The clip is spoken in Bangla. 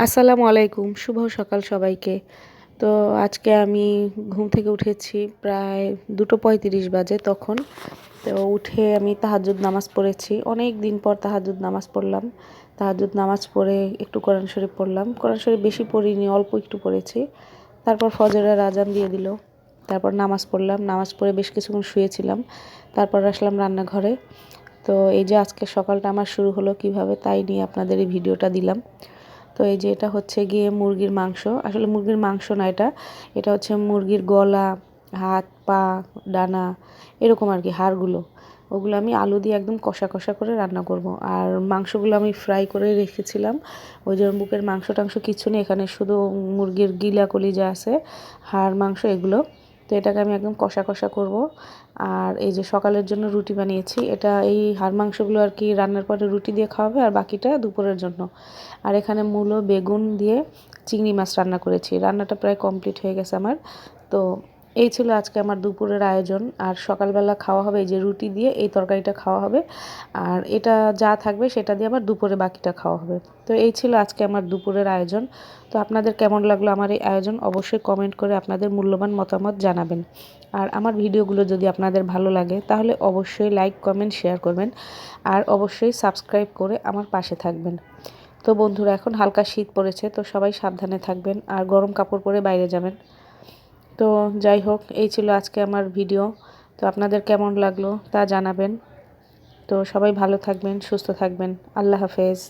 আসসালামু আলাইকুম, শুভ সকাল সবাইকে। তো আজকে আমি ঘুম থেকে উঠেছি প্রায় 2:35 বাজে তখন। তো উঠে আমি তাহাজ্জুদ নামাজ পড়েছি, অনেক দিন পর তাহাজ্জুদ নামাজ পড়লাম। তাহাজ্জুদ নামাজ পড়ে একটু কোরআন শরীফ পড়লাম, কোরআন শরীফ বেশি পড়িনি, অল্প একটু পড়েছি। তারপর ফজরের আজান দিয়ে দিল, তারপর নামাজ পড়লাম, নামাজ পড়ে বেশ কিছুক্ষণ শুয়েছিলাম। তারপর আসলাম রান্নাঘরে। তো এই যে আজকে সকালটা আমার শুরু হলো কিভাবে, তাই নিয়ে আপনাদের এই ভিডিওটা দিলাম। তো এই যে এটা হচ্ছে গিয়ে মুরগির মাংস, আসলে মুরগির মাংস না, এটা হচ্ছে মুরগির গলা, হাত, পা, ডানা, এরকম আর কি, হাড়গুলো। ওগুলো আমি আলু দিয়ে একদম কষা কষা করে রান্না করব। আর মাংসগুলো আমি ফ্রাই করে রেখেছিলাম। ওই যে বুকের মাংস টাংস কিছু নেই এখানে, শুধু মুরগির গিলা কলিজা আছে, হাড় মাংস এগুলো। তো এটাকে আমি একদম কষা কষা করব। আর এই যে সকালের জন্য রুটি বানিয়েছি, এটা এই হাড় মাংসগুলো আর কি রান্নার পরে রুটি দিয়ে খাওয়া হবে, আর বাকিটা দুপুরের জন্য। আর এখানে মূলো বেগুন দিয়ে চিংড়ি মাছ রান্না করেছি, রান্নাটা প্রায় কমপ্লিট হয়ে গেছে আমার। তো এই ছিল আজকে আমার দুপুরের আয়োজন। আর সকালবেলা খাওয়া হবে এই যে রুটি দিয়ে, এই তরকারিটা খাওয়া হবে। আর এটা যা থাকবে সেটা দিয়ে আবার দুপুরে বাকিটা খাওয়া হবে। তো এই ছিল আজকে আমার দুপুরের আয়োজন। তো আপনাদের কেমন লাগলো আমার এই আয়োজন, অবশ্যই কমেন্ট করে আপনাদের মূল্যবান মতামত জানাবেন। আর আমার ভিডিওগুলো যদি আপনাদের ভালো লাগে তাহলে অবশ্যই লাইক, কমেন্ট, শেয়ার করবেন। আর অবশ্যই সাবস্ক্রাইব করে আমার পাশে থাকবেন। তো বন্ধুরা, এখন হালকা শীত পড়েছে, তো সবাই সাবধানে থাকবেন আর গরম কাপড় পরে বাইরে যাবেন। তো যাই হোক, এই ছিল আজকে আমার ভিডিও। তো আপনাদের কেমন লাগলো তা জানাবেন। তো সবাই ভালো থাকবেন, সুস্থ থাকবেন। আল্লাহ হাফেজ।